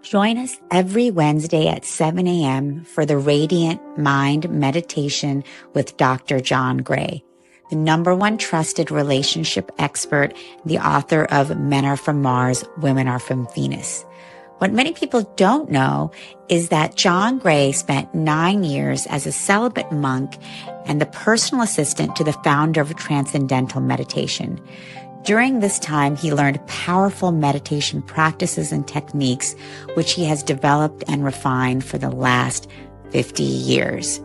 Join us every Wednesday at 7 a.m. for the Radiant Mind Meditation with Dr. John Gray, the #1 trusted relationship expert, the author of Men Are From Mars, Women Are From Venus. What many people don't know is that John Gray spent 9 years as a celibate monk and the personal assistant to the founder of Transcendental Meditation. During this time, he learned powerful meditation practices and techniques, which he has developed and refined for the last 50 years.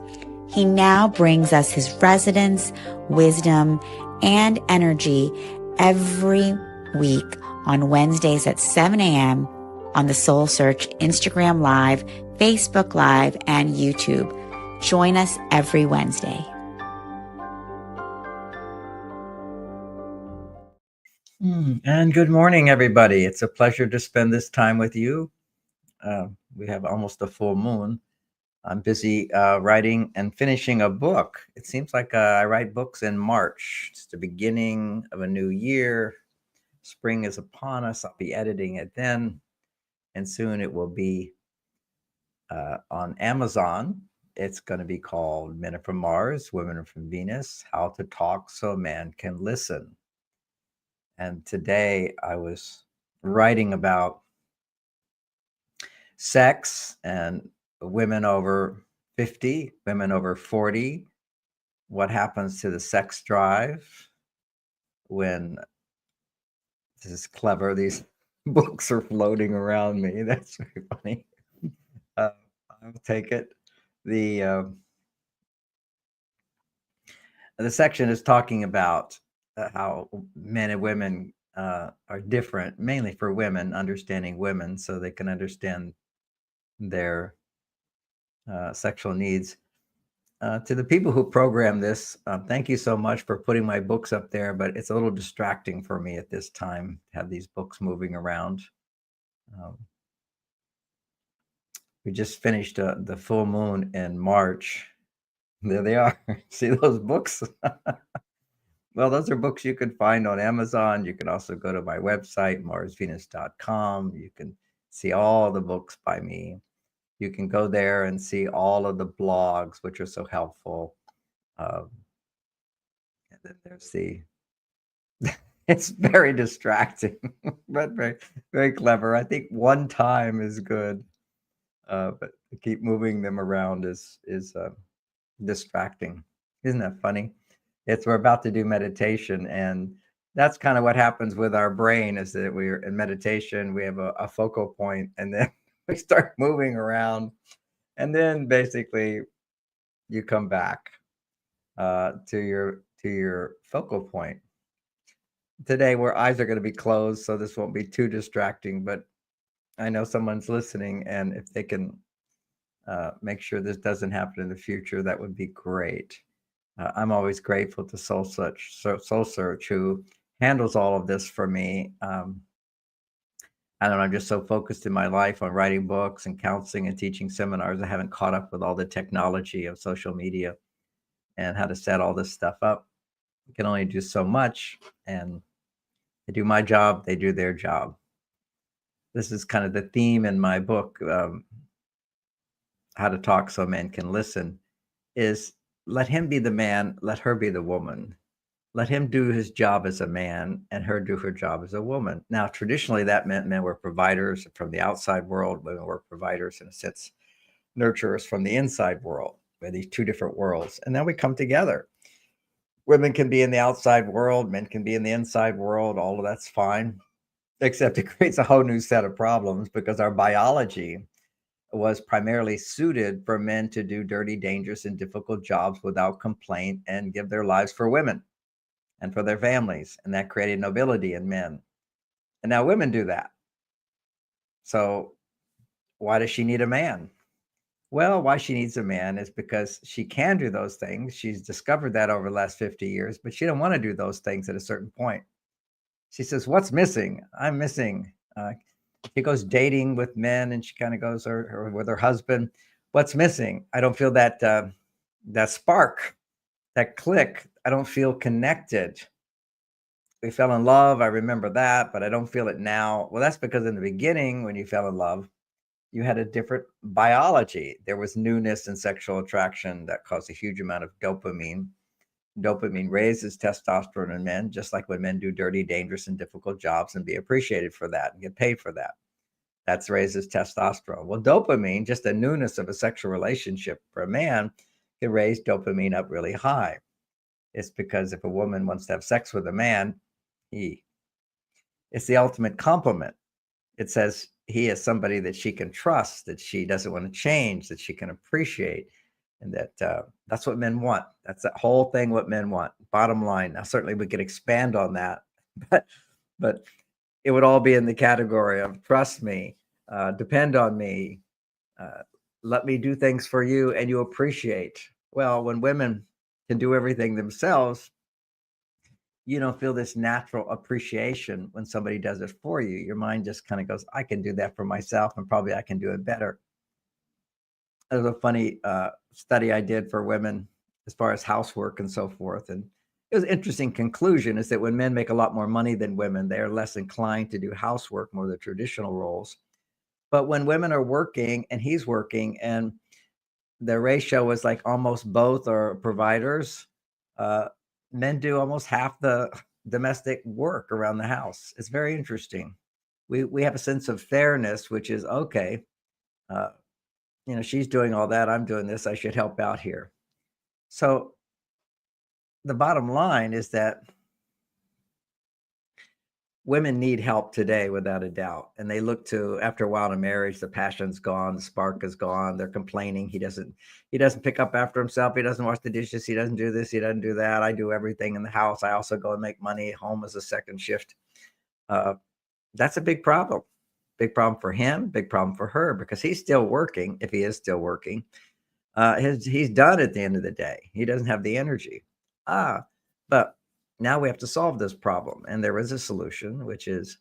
He now brings us his resonance, wisdom, and energy every week on Wednesdays at 7 a.m. on the Soul Search Instagram Live, Facebook Live, and YouTube. Join us every Wednesday. And good morning, everybody. It's a pleasure to spend this time with you. We have almost a full moon. I'm busy writing and finishing a book. It seems like I write books in March. It's the beginning of a new year. Spring is upon us. I'll be editing it then. And soon it will be on Amazon. It's going to be called Men Are From Mars, Women Are From Venus, How to Talk So a Man Can Listen. And today I was writing about sex and women over 50, women over 40, what happens to the sex drive when, this is clever, these books are floating around me. That's very funny. I'll take it. The section is talking about how men and women are different, mainly for women, understanding women so they can understand their sexual needs. To the people who programmed this, thank you so much for putting my books up there, but it's a little distracting for me at this time to have these books moving around. We just finished the full moon in March. There they are. See those books? Well, those are books you can find on Amazon. You can also go to my website, marsvenus.com. You can see all the books by me. You can go there and see all of the blogs, which are so helpful. And then there's it's very distracting, but very, very clever. I think one time is good, but to keep moving them around is distracting. Isn't that funny? We're about to do meditation, and that's kind of what happens with our brain, is that we're in meditation, we have a focal point, and then we start moving around, and then basically you come back to your focal point. Today, our eyes are going to be closed, so this won't be too distracting, but I know someone's listening, and if they can make sure this doesn't happen in the future, that would be great. I'm always grateful to Soul Search, who handles all of this for me. I don't know, I'm just so focused in my life on writing books and counseling and teaching seminars. I haven't caught up with all the technology of social media and how to set all this stuff up. I can only do so much, and I do my job, they do their job. This is kind of the theme in my book, How to Talk So Men Can Listen, is let him be the man, let her be the woman. Let him do his job as a man and her do her job as a woman. Now, traditionally, that meant men were providers from the outside world. Women were providers, in a sense, nurturers from the inside world. We had these two different worlds. And then we come together. Women can be in the outside world. Men can be in the inside world. All of that's fine, except it creates a whole new set of problems because our biology was primarily suited for men to do dirty, dangerous, and difficult jobs without complaint and give their lives for women and for their families. And that created nobility in men. And now women do that. So why does she need a man? Well, why she needs a man is because she can do those things. She's discovered that over the last 50 years, but she don't want to do those things at a certain point. She says, what's missing? I'm missing. She goes dating with men, and she kind of goes or with her husband. What's missing? I don't feel that that spark, that click. I don't feel connected. we fell in love. I remember that, but I don't feel it now. Well, that's because in the beginning, when you fell in love, you had a different biology. There was newness and sexual attraction that caused a huge amount of dopamine. Dopamine raises testosterone in men, just like when men do dirty, dangerous, and difficult jobs and be appreciated for that and get paid for that. That's raises testosterone. Well, dopamine, just the newness of a sexual relationship for a man, can raise dopamine up really high. It's because if a woman wants to have sex with a man, it's the ultimate compliment. It says he is somebody that she can trust, that she doesn't want to change, that she can appreciate, and that's what men want. That's the whole thing. What men want. Bottom line. Now, certainly we could expand on that, but it would all be in the category of trust me, depend on me, uh, let me do things for you, and you appreciate. Well, when women can do everything themselves, you don't feel this natural appreciation when somebody does it for you. Your mind just kind of goes, I can do that for myself, and probably I can do it better. There's a funny study I did for women as far as housework and so forth. And it was an interesting conclusion is that when men make a lot more money than women, they are less inclined to do housework, more the traditional roles. But when women are working and he's working and the ratio was like almost both are providers, uh, men do almost half the domestic work around the house. It's very interesting. We have a sense of fairness, which is okay. Uh, she's doing all that. I'm doing this. I should help out here. So the bottom line is that women need help today without a doubt. And they look to, after a while in marriage, the passion's gone, the spark is gone. They're complaining. He doesn't pick up after himself. He doesn't wash the dishes. He doesn't do this. He doesn't do that. I do everything in the house. I also go and make money. Home is a second shift. That's a big problem. Big problem for him, big problem for her, because he's still working. If he is still working, he's done at the end of the day. He doesn't have the energy. But now we have to solve this problem. And there is a solution, which is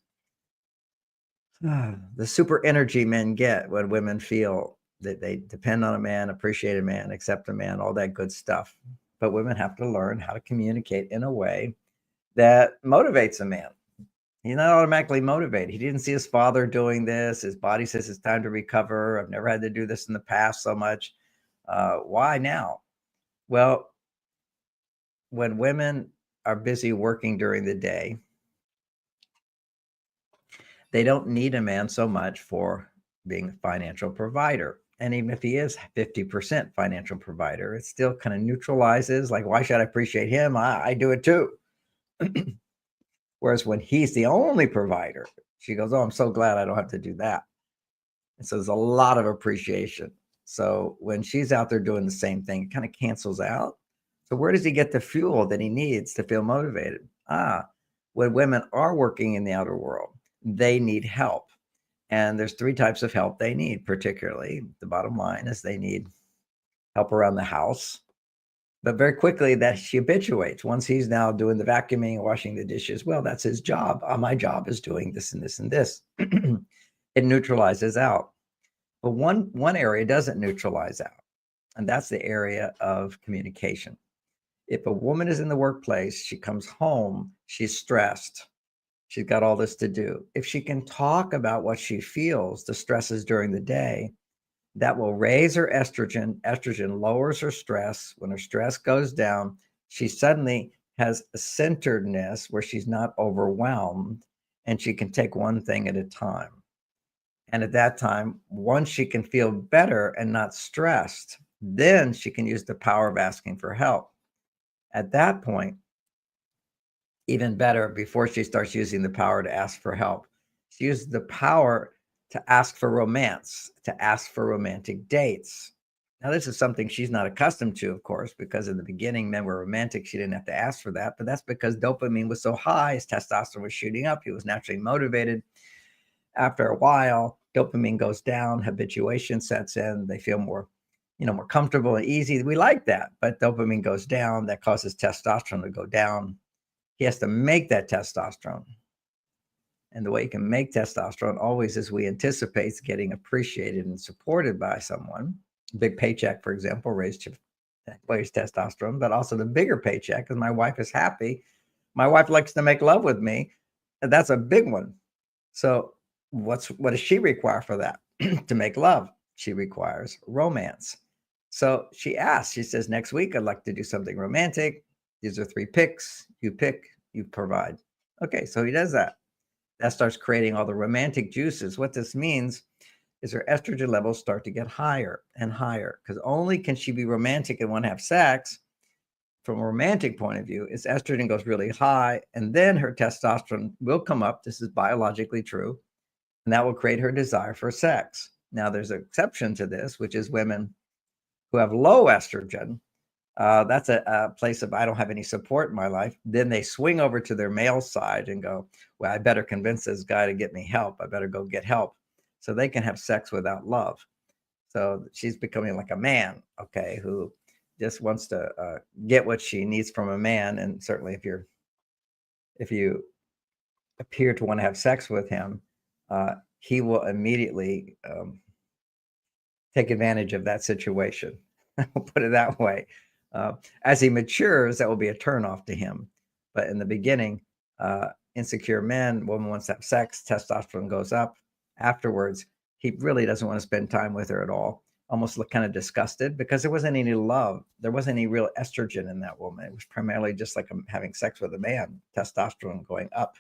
the super energy men get when women feel that they depend on a man, appreciate a man, accept a man, all that good stuff. But women have to learn how to communicate in a way that motivates a man. He's not automatically motivated. He didn't see his father doing this. His body says it's time to recover. I've never had to do this in the past so much. Why now? Well, when women are busy working during the day, they don't need a man so much for being a financial provider. And even if he is 50% financial provider, it still kind of neutralizes, like, why should I appreciate him? I do it too. Whereas when he's the only provider, she goes, oh, I'm so glad I don't have to do that. And so there's a lot of appreciation. So when she's out there doing the same thing, it kind of cancels out. So where does he get the fuel that he needs to feel motivated? When women are working in the outer world, they need help. And there's 3 types of help they need, particularly. The bottom line is they need help around the house. But very quickly that she habituates. Once he's now doing the vacuuming, washing the dishes, well, that's his job. My job is doing this and this and this. It neutralizes out. But one area doesn't neutralize out, and that's the area of communication. If a woman is in the workplace, she comes home, she's stressed. She's got all this to do. If she can talk about what she feels, the stresses during the day, that will raise her estrogen. Estrogen lowers her stress. When her stress goes down, she suddenly has a centeredness where she's not overwhelmed, and she can take one thing at a time. And at that time, once she can feel better and not stressed, then she can use the power of asking for help. At that point, even better, before she starts using the power to ask for help, she uses the power to ask for romance, to ask for romantic dates. Now, this is something she's not accustomed to, of course, because in the beginning, men were romantic. She didn't have to ask for that. But that's because dopamine was so high, his testosterone was shooting up. He was naturally motivated. After a while, dopamine goes down, habituation sets in. They feel more comfortable and easy. We like that. But dopamine goes down. That causes testosterone to go down. He has to make that testosterone. And the way you can make testosterone always is we anticipate getting appreciated and supported by someone. Big paycheck, for example, raised testosterone, but also the bigger paycheck is my wife is happy My wife likes to make love with me, and that's a big one. So what does she require for that? To make love, she requires romance. So she asks, she says, next week I'd like to do something romantic. These are 3 picks. You pick, you provide. Okay, so he does that. That starts creating all the romantic juices. What this means is her estrogen levels start to get higher and higher, because only can she be romantic and want to have sex from a romantic point of view is estrogen goes really high, and then her testosterone will come up. This is biologically true, and that will create her desire for sex. Now, there's an exception to this, which is women who have low estrogen. That's a place of I don't have any support in my life. Then they swing over to their male side and go, well, I better convince this guy to get me help. I better go get help. So they can have sex without love. So she's becoming like a man, okay, who just wants to get what she needs from a man. And certainly if you appear to want to have sex with him, he will immediately take advantage of that situation. I'll put it that way. As he matures, that will be a turnoff to him. But in the beginning, insecure men, woman wants to have sex, testosterone goes up. Afterwards, he really doesn't want to spend time with her at all. Almost look kind of disgusted because there wasn't any love. There wasn't any real estrogen in that woman. It was primarily just like having sex with a man, testosterone going up.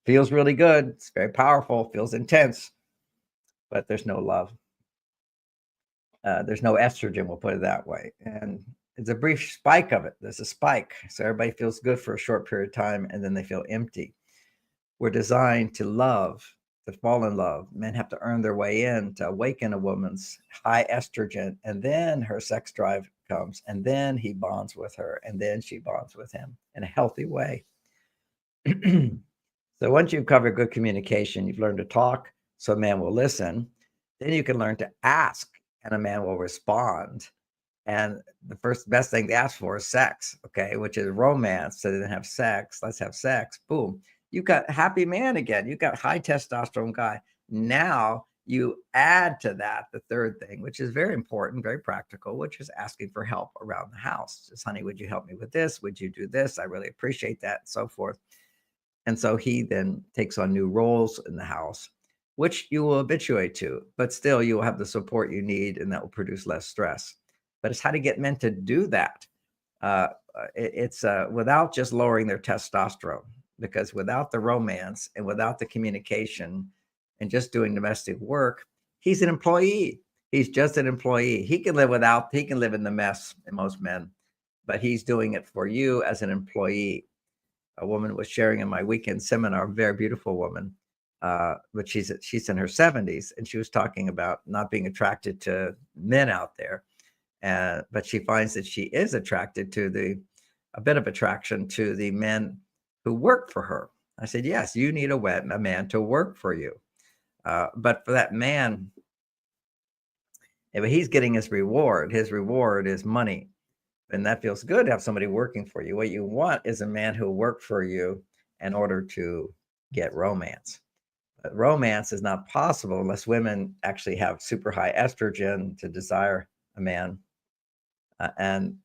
Feels really good. It's very powerful, feels intense, but there's no love. There's no estrogen, we'll put it that way. And it's a brief spike of it. There's a spike. So everybody feels good for a short period of time and then they feel empty. We're designed to love, to fall in love. Men have to earn their way in to awaken a woman's high estrogen. And then her sex drive comes. And then he bonds with her. And then she bonds with him in a healthy way. So once you've covered good communication, you've learned to talk so a man will listen. Then you can learn to ask and a man will respond. And the first best thing to ask for is sex, okay, which is romance. So they didn't have sex. Let's have sex. Boom. You've got a happy man again. You've got high testosterone guy. Now you add to that the third thing, which is very important, very practical, which is asking for help around the house. Just, honey, would you help me with this? Would you do this? I really appreciate that, and so forth. And so he then takes on new roles in the house, which you will habituate to, but still you will have the support you need and that will produce less stress. But it's how to get men to do that. It's without just lowering their testosterone, because without the romance and without the communication and just doing domestic work, he's an employee. He's just an employee. He can live in the mess in most men, but he's doing it for you as an employee. A woman was sharing in my weekend seminar, a very beautiful woman, but she's in her 70s, and she was talking about not being attracted to men out there, but she finds that she is attracted to a bit of attraction to the men who work for her. I said, yes, you need a man to work for you, but for that man, he's getting his reward. His reward is money. And that feels good to have somebody working for you. What you want is a man who will work for you in order to get romance. But romance is not possible unless women actually have super high estrogen to desire a man. And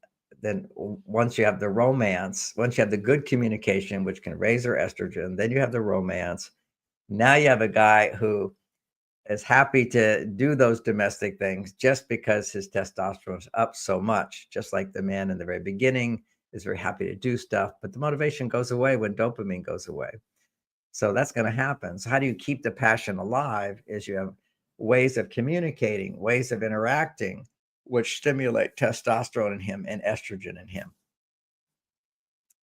then once you have the romance, once you have the good communication, which can raise her estrogen, then you have the romance. Now you have a guy who is happy to do those domestic things just because his testosterone is up so much, just like the man in the very beginning is very happy to do stuff, but the motivation goes away when dopamine goes away. So that's going to happen. So how do you keep the passion alive is you have ways of communicating, ways of interacting, which stimulate testosterone in him and estrogen in him.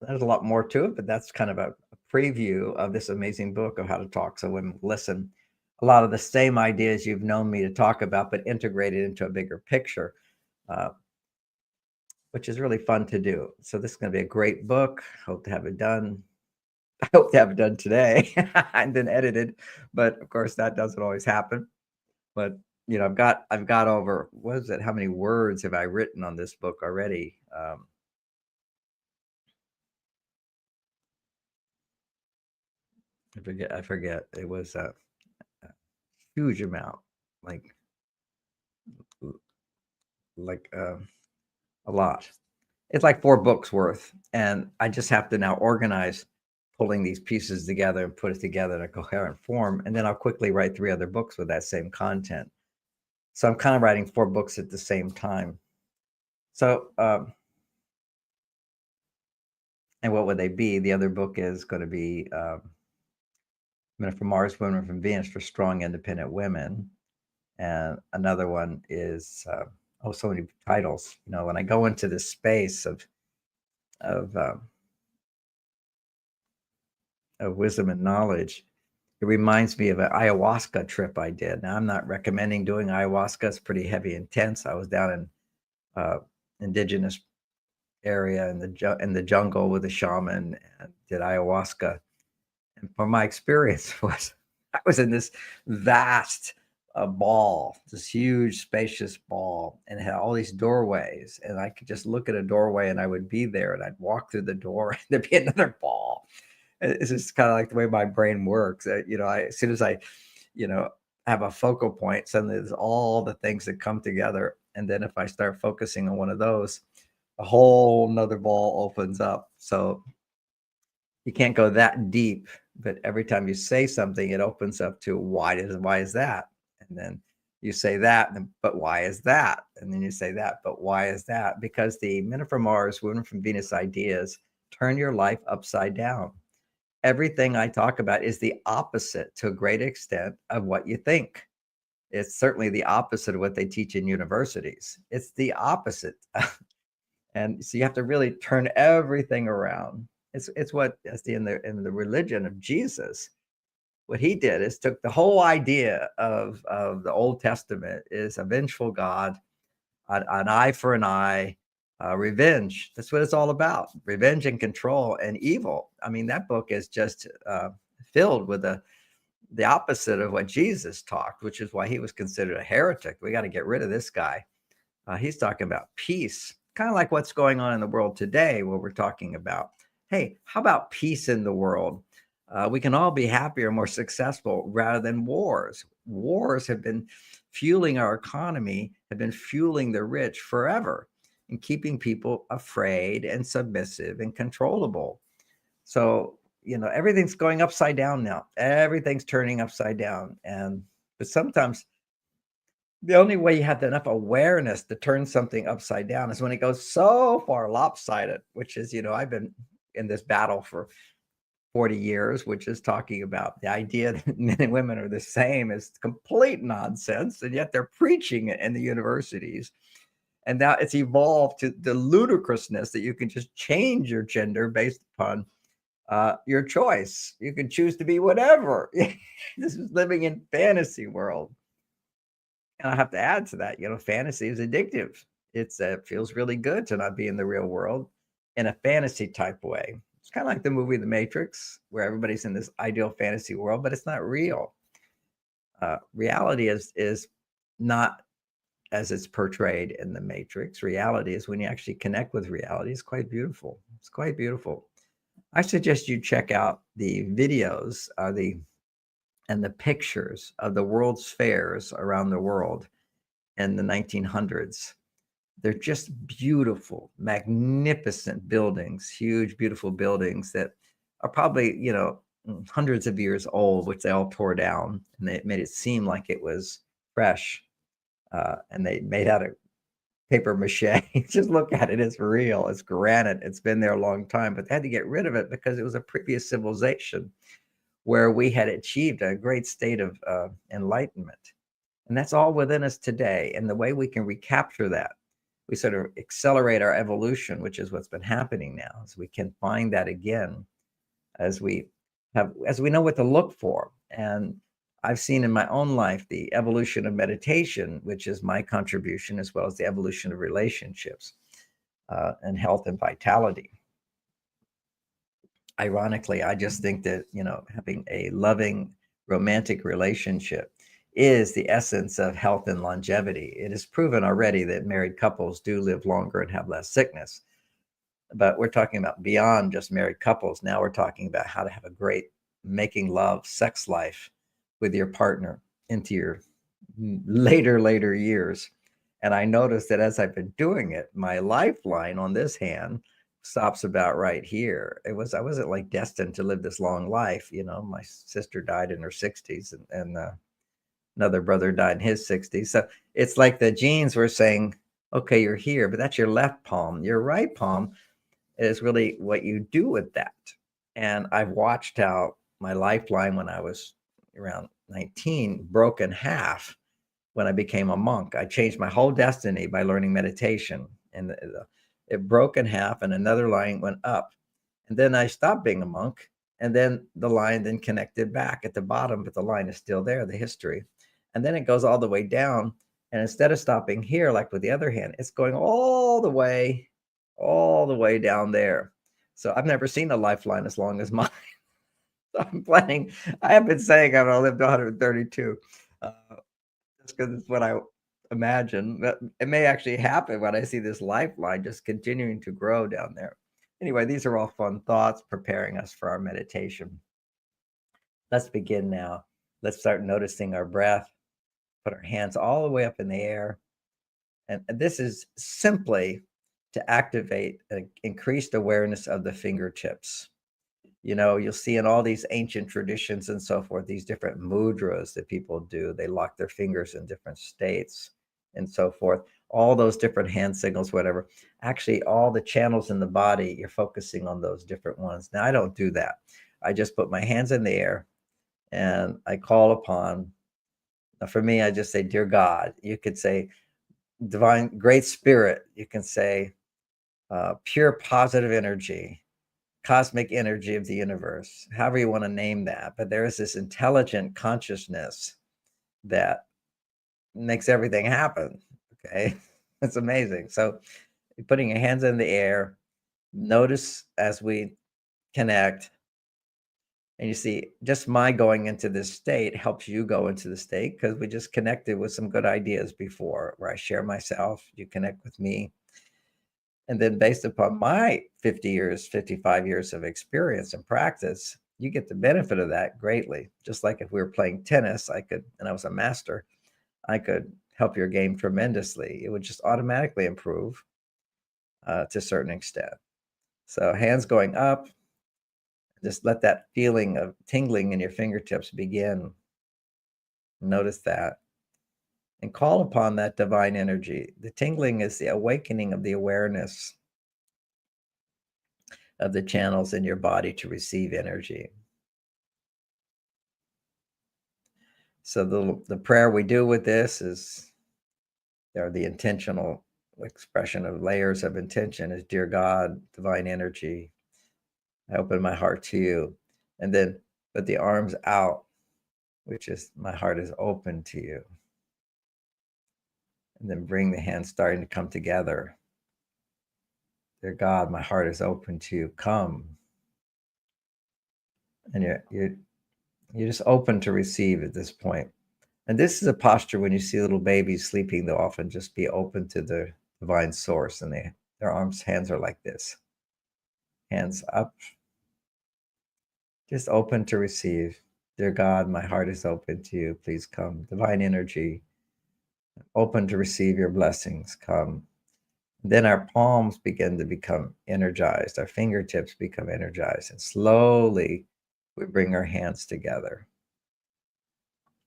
There's a lot more to it, but that's kind of a preview of this amazing book of how to talk so women listen. A lot of the same ideas you've known me to talk about, but integrated into a bigger picture, which is really fun to do. So this is going to be a great book. Hope to have it done. I hope to have it done today and then edited, but of course that doesn't always happen. But I've got over, what is it? How many words have I written on this book already? I forget. It was a huge amount, like a lot. It's like 4 books worth, and I just have to now organize pulling these pieces together and put it together in a coherent form. And then I'll quickly write 3 other books with that same content. So I'm kind of writing 4 books at the same time. So, and what would they be? The other book is going to be Men from Mars, Women from Venus for strong, independent women. And another one is, so many titles. You know, when I go into this space of wisdom and knowledge, it reminds me of an ayahuasca trip I did. Now, I'm not recommending doing ayahuasca. It's pretty heavy, intense. I was down in indigenous area in the jungle with a shaman and did ayahuasca. And from my experience was I was in this vast ball, this huge spacious ball, and it had all these doorways, and I could just look at a doorway and I would be there and I'd walk through the door and there'd be another ball. It's just kind of like the way my brain works. As soon as I, have a focal point, suddenly there's all the things that come together. And then if I start focusing on one of those, a whole nother ball opens up. So you can't go that deep, but every time you say something, it opens up to why is that? And then you say that, but why is that? And then you say that, but why is that? Because the Men from Mars, Women from Venus ideas turn your life upside down. Everything I talk about is the opposite to a great extent of what you think. It's certainly the opposite of what they teach in universities. It's the opposite. And so you have to really turn everything around. It's what in the religion of Jesus, what he did is took the whole idea of the Old Testament is a vengeful God, an eye for an eye, revenge. That's what it's all about. Revenge and control and evil. I mean, that book is just filled with the opposite of what Jesus talked, which is why he was considered a heretic. We got to get rid of this guy. He's talking about peace, kind of like what's going on in the world today, where we're talking about, hey, how about peace in the world? We can all be happier, more successful rather than wars. Wars have been fueling our economy, have been fueling the rich forever and keeping people afraid and submissive and controllable. So, everything's going upside down now. Everything's turning upside down. But sometimes the only way you have enough awareness to turn something upside down is when it goes so far lopsided, which is, I've been in this battle for 40 years, which is talking about the idea that men and women are the same is complete nonsense. And yet they're preaching it in the universities. And now it's evolved to the ludicrousness that you can just change your gender based upon your choice. You can choose to be whatever. This is living in fantasy world. And I have to add to that, fantasy is addictive. It feels really good to not be in the real world in a fantasy type way. It's kind of like the movie The Matrix, where everybody's in this ideal fantasy world, but it's not real. Reality is not as it's portrayed in The Matrix. Reality is when you actually connect with reality. It's quite beautiful. It's quite beautiful. I suggest you check out the videos, and the pictures of the world's fairs around the world in the 1900s. They're just beautiful, magnificent buildings, huge, beautiful buildings that are probably, hundreds of years old, which they all tore down and they made it seem like it was fresh. And they made out of paper mache. Just look at it. It's real. It's granite. It's been there a long time, but they had to get rid of it because it was a previous civilization where we had achieved a great state of enlightenment. And that's all within us today. And the way we can recapture that, we sort of accelerate our evolution, which is what's been happening now, is we can find that again as we know what to look for. And I've seen in my own life the evolution of meditation, which is my contribution, as well as the evolution of relationships and health and vitality. Ironically, I just think that, having a loving romantic relationship is the essence of health and longevity. It is proven already that married couples do live longer and have less sickness. But we're talking about beyond just married couples. Now we're talking about how to have a great making love sex life with your partner into your later years. And I noticed that as I've been doing it, my lifeline on this hand stops about right here. I wasn't like destined to live this long life. My sister died in her 60s, and another brother died in his 60s. So it's like the genes were saying, okay, you're here, but that's your left palm. Your right palm is really what you do with that. And I've watched how my lifeline when I was around 19 broke in half when I became a monk. I changed my whole destiny by learning meditation, and it broke in half, and another line went up. And then I stopped being a monk, and then the line then connected back at the bottom, but the line is still there, the history. And then it goes all the way down. And instead of stopping here, like with the other hand, it's going all the way down there. So I've never seen a lifeline as long as mine. So I have been saying I'm going to live to 132. Just because it's what I imagine. But it may actually happen when I see this lifeline just continuing to grow down there. Anyway, these are all fun thoughts preparing us for our meditation. Let's begin now. Let's start noticing our breath. Put our hands all the way up in the air. And this is simply to activate an increased awareness of the fingertips. You'll see in all these ancient traditions and so forth, these different mudras that people do. They lock their fingers in different states and so forth. All those different hand signals, whatever. Actually, all the channels in the body, you're focusing on those different ones. Now, I don't do that. I just put my hands in the air and I call upon. Now, for me, I just say, Dear God. You could say, Divine, Great Spirit. You can say, pure positive energy, cosmic energy of the universe, however you want to name that. But there is this intelligent consciousness that makes everything happen. Okay. It's amazing. So putting your hands in the air, notice as we connect. And you see, just my going into this state helps you go into the state because we just connected with some good ideas before where I share myself, you connect with me. And then based upon my 50 years, 55 years of experience and practice, you get the benefit of that greatly. Just like if we were playing tennis, and I was a master, I could help your game tremendously. It would just automatically improve to a certain extent. So hands going up, just let that feeling of tingling in your fingertips begin. Notice that. And call upon that divine energy. The tingling is the awakening of the awareness of the channels in your body to receive energy. So the prayer we do with this is the intentional expression of layers of intention is, Dear God, divine energy, I open my heart to you. And then put the arms out, which is my heart is open to you. And then bring the hands starting to come together. Dear God, my heart is open to you. Come. And you're just open to receive at this point. And this is a posture when you see little babies sleeping, they'll often just be open to the divine source, and their hands are like this. Hands up, just open to receive. Dear God, my heart is open to you. Please come. Divine energy, open to receive your blessings. Come. Then our palms begin to become energized. Our fingertips become energized. And slowly we bring our hands together.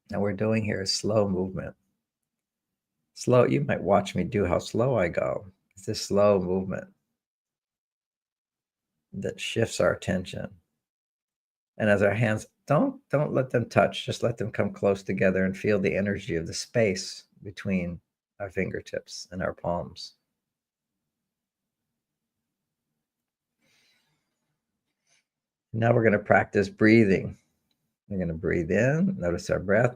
Now we're doing here a slow movement. Slow, you might watch me do how slow I go. It's this slow movement that shifts our attention. And as our hands, don't let them touch, just let them come close together and feel the energy of the space between our fingertips and our palms. Now we're going to practice breathing. We're going to breathe in, notice our breath,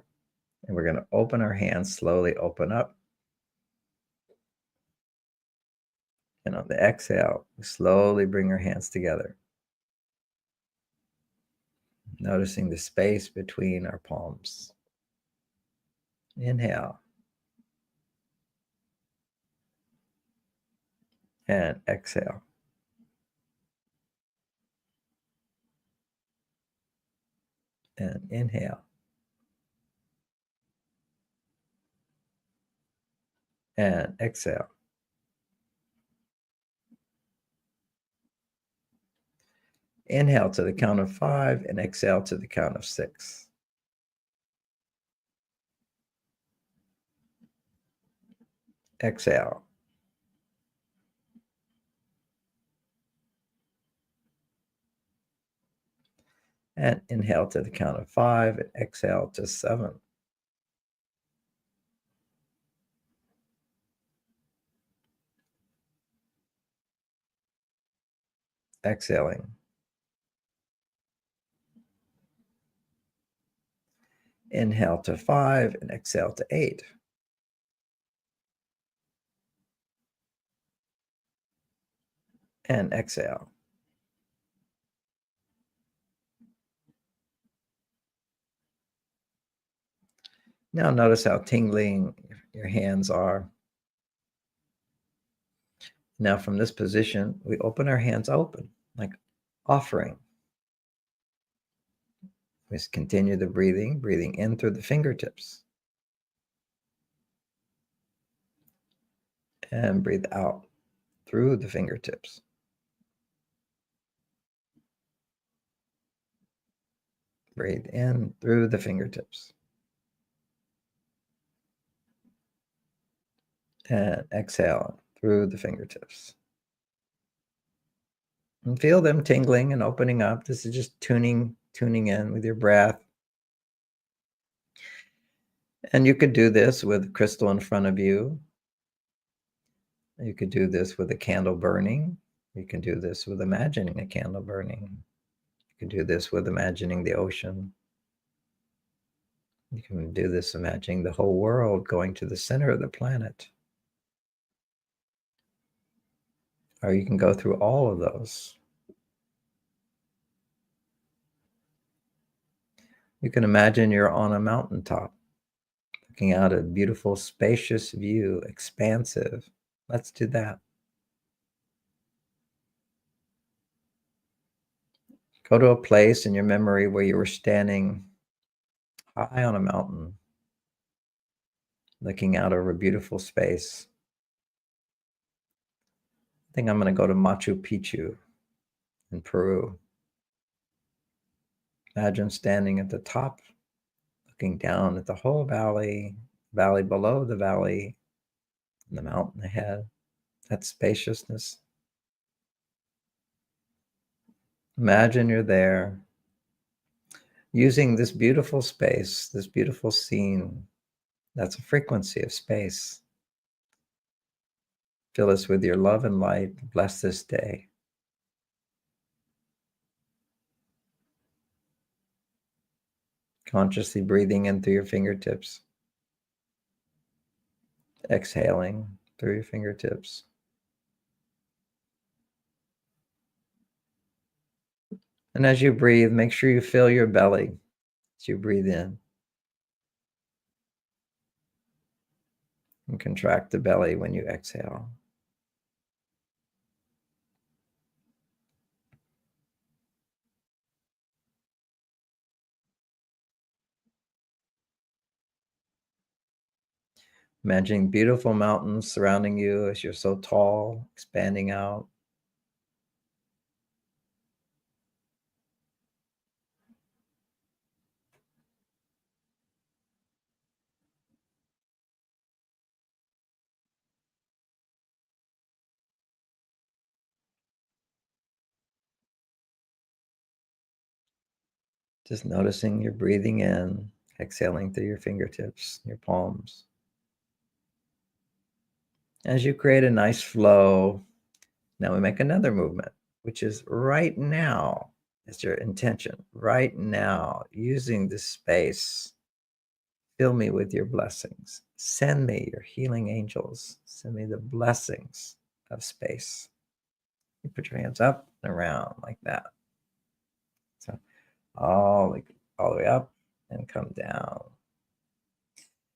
and we're going to open our hands, slowly open up. And on the exhale, we slowly bring our hands together, noticing the space between our palms. Inhale. And exhale. And inhale. And exhale. Inhale to the count of 5 and exhale to the count of 6. Exhale. And inhale to the count of 5 and exhale to 7. Exhaling. Inhale to 5 and exhale to 8. And exhale. Now notice how tingling your hands are. Now from this position, we open our hands open, like offering. We just continue the breathing in through the fingertips. And breathe out through the fingertips. Breathe in through the fingertips. And exhale through the fingertips. And feel them tingling and opening up. This is just tuning in with your breath. And you could do this with a crystal in front of you. You could do this with a candle burning. You can do this with imagining a candle burning. You can do this with imagining the ocean. You can do this imagining the whole world going to the center of the planet. Or you can go through all of those. You can imagine you're on a mountaintop, looking out a beautiful, spacious view, expansive. Let's do that. Go to a place in your memory where you were standing high on a mountain, looking out over a beautiful space. I think I'm going to go to Machu Picchu in Peru. Imagine standing at the top, looking down at the whole valley, valley below the valley, and the mountain ahead. That spaciousness. Imagine you're there, using this beautiful space, this beautiful scene. That's a frequency of space. Fill us with your love and light. Bless this day. Consciously breathing in through your fingertips. Exhaling through your fingertips. And as you breathe, make sure you fill your belly as you breathe in. And contract the belly when you exhale. Imagining beautiful mountains surrounding you as you're so tall, expanding out. Just noticing you're breathing in, exhaling through your fingertips, your palms. As you create a nice flow, now we make another movement, which is right now. It's your intention. Right now, using this space, fill me with your blessings. Send me your healing angels. Send me the blessings of space. You put your hands up and around like that. So all the way up and come down.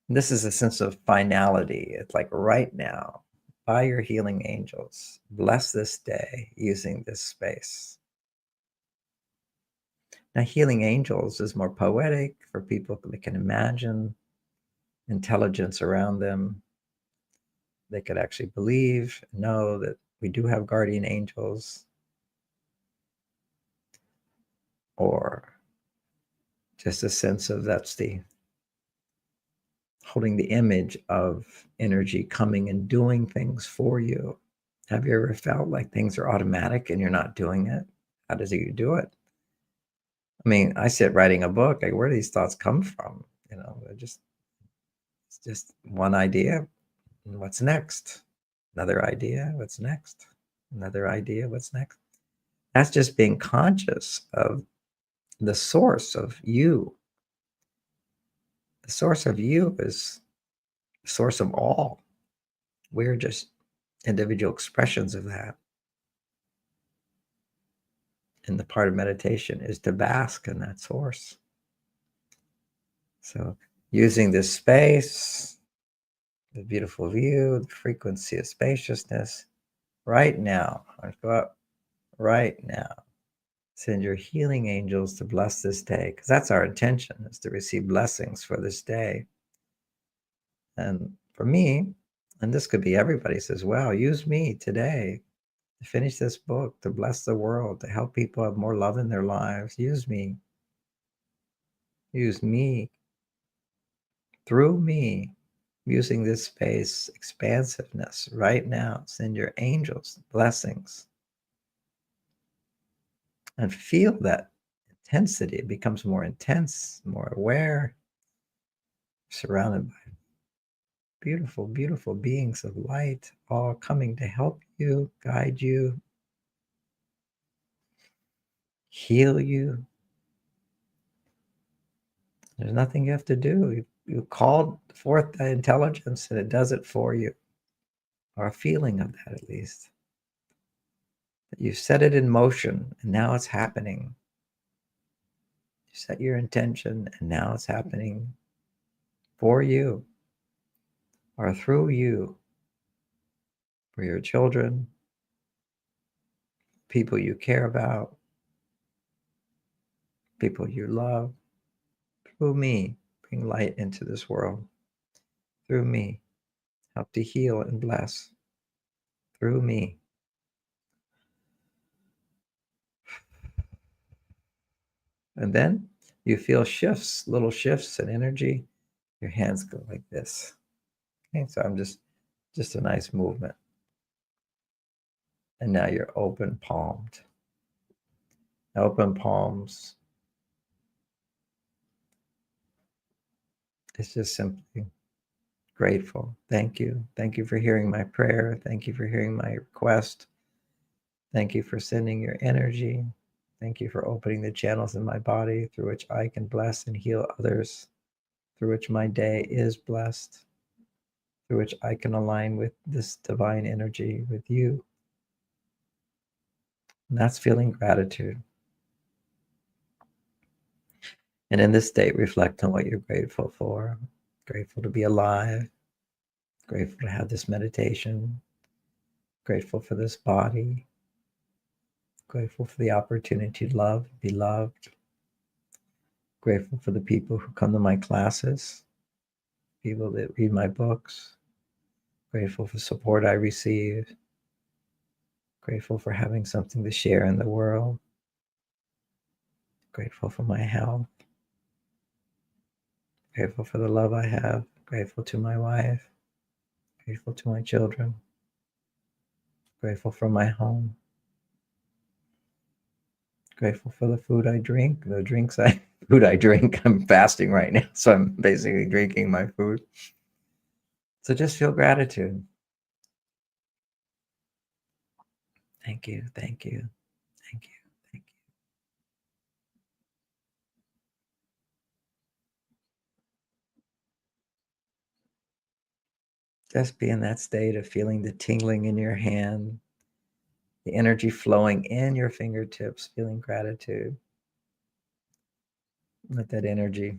This is a sense of finality. It's like right now, by your healing angels, bless this day using this space. Now, healing angels is more poetic for people that can imagine intelligence around them. They could actually believe, know that we do have guardian angels. or just a sense of that's the holding the image of energy coming and doing things for you. Have you ever felt like things are automatic and you're not doing it? How does you do it? I mean, I sit writing a book. Like, where do these thoughts come from? It's just one idea. What's next? Another idea. What's next? Another idea. What's next? That's just being conscious of the source of you. The source of you is the source of all. We're just individual expressions of that. And the part of meditation is to bask in that source. So using this space, the beautiful view, the frequency of spaciousness, right now, let's go up right now. Send your healing angels to bless this day, because that's our intention, is to receive blessings for this day. And for me, and this could be everybody's as well, use me today to finish this book, to bless the world, to help people have more love in their lives. Use me. Use me. Through me, using this space, expansiveness right now. Send your angels blessings and feel that intensity. It becomes more intense, more aware, surrounded by beautiful, beautiful beings of light, all coming to help you, guide you, heal you. There's nothing you have to do. You called forth that intelligence and it does it for you, or a feeling of that at least. You set it in motion and now it's happening. You set your intention and now it's happening for you or through you, for your children, people you care about, people you love. Through me, bring light into this world. Through me, help to heal and bless. Through me. And then you feel shifts, little shifts in energy. Your hands go like this. Okay, so I'm just a nice movement. And now you're open palmed. Open palms. It's just simply grateful. Thank you. Thank you for hearing my prayer. Thank you for hearing my request. Thank you for sending your energy. Thank you for opening the channels in my body through which I can bless and heal others, through which my day is blessed, through which I can align with this divine energy with you. And that's feeling gratitude. And in this state, reflect on what you're grateful for. Grateful to be alive, grateful to have this meditation, grateful for this body, grateful for the opportunity to love, be loved, grateful for the people who come to my classes, people that read my books, grateful for support I receive, grateful for having something to share in the world, grateful for my health, grateful for the love I have, grateful to my wife, grateful to my children, grateful for my home, grateful for the food I drink, food I drink. I'm fasting right now, so I'm basically drinking my food. So just feel gratitude. Thank you, thank you, thank you, thank you. Just be in that state of feeling the tingling in your hand, the energy flowing in your fingertips, feeling gratitude. Let that energy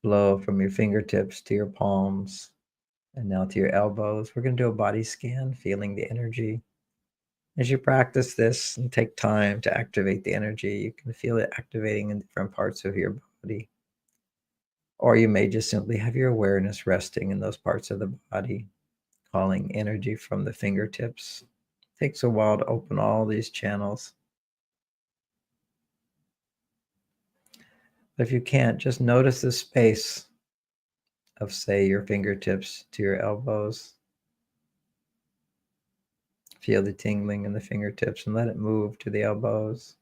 flow from your fingertips to your palms and now to your elbows. We're going to do a body scan, feeling the energy. As you practice this and take time to activate the energy, you can feel it activating in different parts of your body. Or you may just simply have your awareness resting in those parts of the body, calling energy from the fingertips. It takes a while to open all these channels. If you can't, just notice the space of, say, your fingertips to your elbows. Feel the tingling in the fingertips and let it move to the elbows.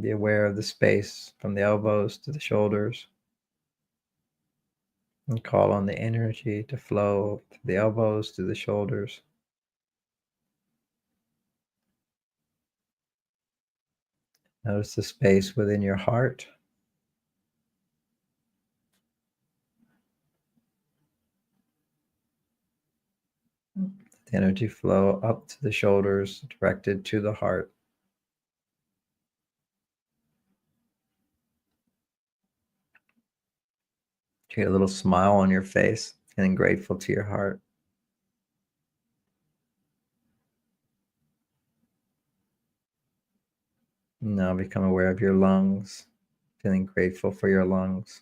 Be aware of the space from the elbows to the shoulders. And call on the energy to flow to the elbows to the shoulders. Notice the space within your heart. The energy flow up to the shoulders, directed to the heart. You get a little smile on your face, feeling grateful to your heart. Now become aware of your lungs, feeling grateful for your lungs.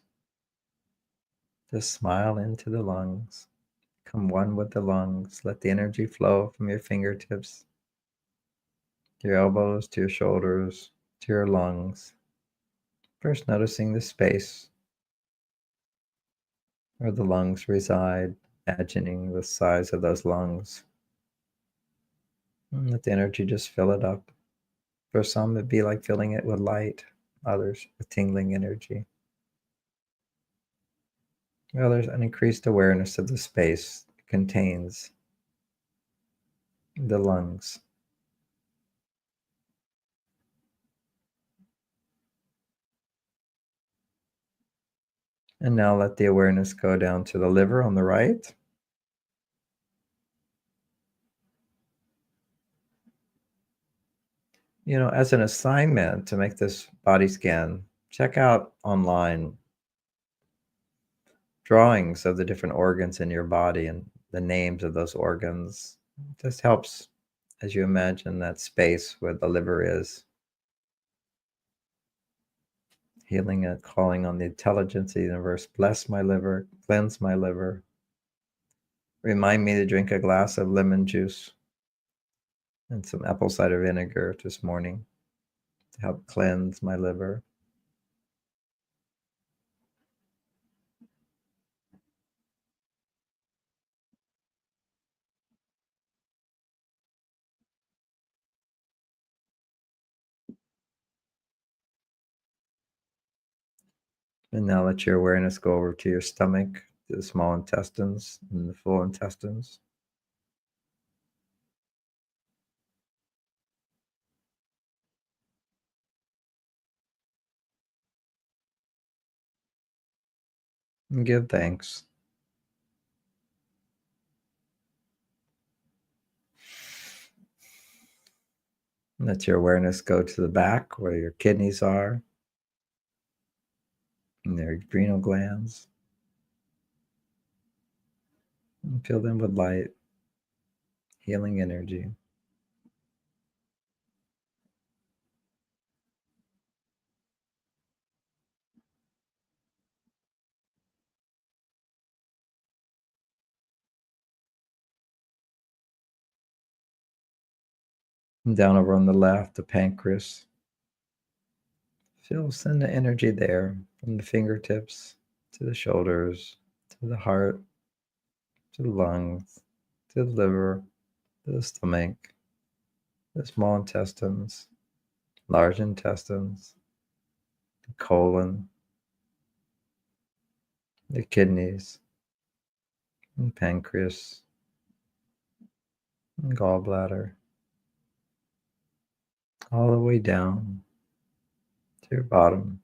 Just smile into the lungs. Come one with the lungs. Let the energy flow from your fingertips, to your elbows, to your shoulders, to your lungs. First noticing the space where the lungs reside, imagining the size of those lungs. And let the energy just fill it up. For some, it'd be like filling it with light, others with tingling energy. Others, an increased awareness of the space it contains the lungs. And now let the awareness go down to the liver on the right. As an assignment to make this body scan, check out online drawings of the different organs in your body and the names of those organs. This helps as you imagine that space where the liver is. Healing it, calling on the intelligence of the universe. Bless my liver, cleanse my liver. Remind me to drink a glass of lemon juice and some apple cider vinegar this morning to help cleanse my liver. And now let your awareness go over to your stomach, to the small intestines and the full intestines. And give thanks. Let your awareness go to the back where your kidneys are and their adrenal glands. And fill them with light, healing energy. And down over on the left, the pancreas. Send the energy there from the fingertips to the shoulders, to the heart, to the lungs, to the liver, to the stomach, the small intestines, large intestines, the colon, the kidneys, and pancreas, and gallbladder, all the way down to your bottom.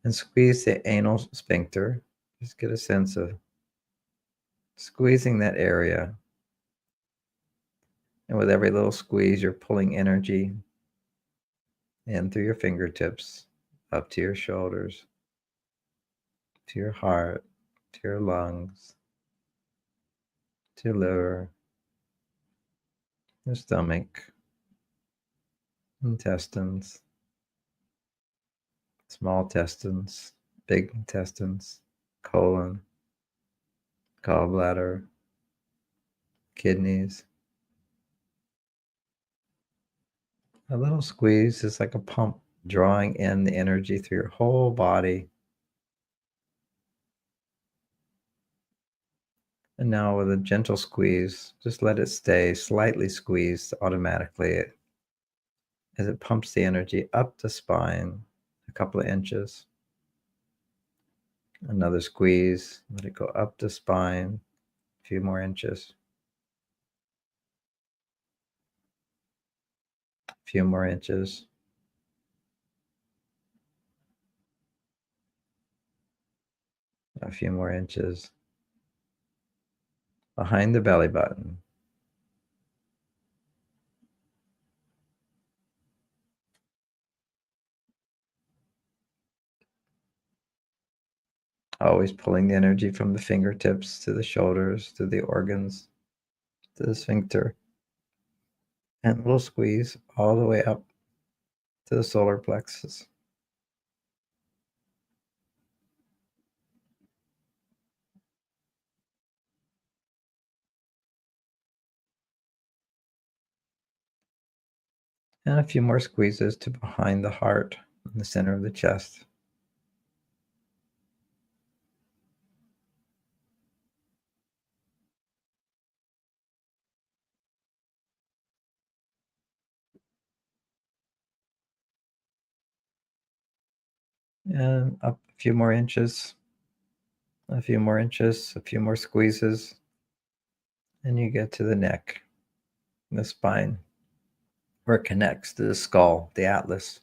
And squeeze the anal sphincter. Just get a sense of squeezing that area. And with every little squeeze, you're pulling energy in through your fingertips, up to your shoulders, to your heart, to your lungs, to your liver, your stomach, intestines, small intestines, big intestines, colon, gallbladder, kidneys, A little squeeze is like a pump drawing in the energy through your whole body. And now with a gentle squeeze, just let it stay slightly squeezed automatically as it pumps the energy up the spine a couple of inches. Another squeeze, let it go up the spine a few more inches. A few more inches. A few more inches. Behind the belly button. Always pulling the energy from the fingertips to the shoulders, to the organs, to the sphincter. And a little squeeze all the way up to the solar plexus. And a few more squeezes to behind the heart in the center of the chest. And up a few more inches, a few more inches, a few more squeezes, and you get to the neck, the spine, where it connects to the skull, the atlas.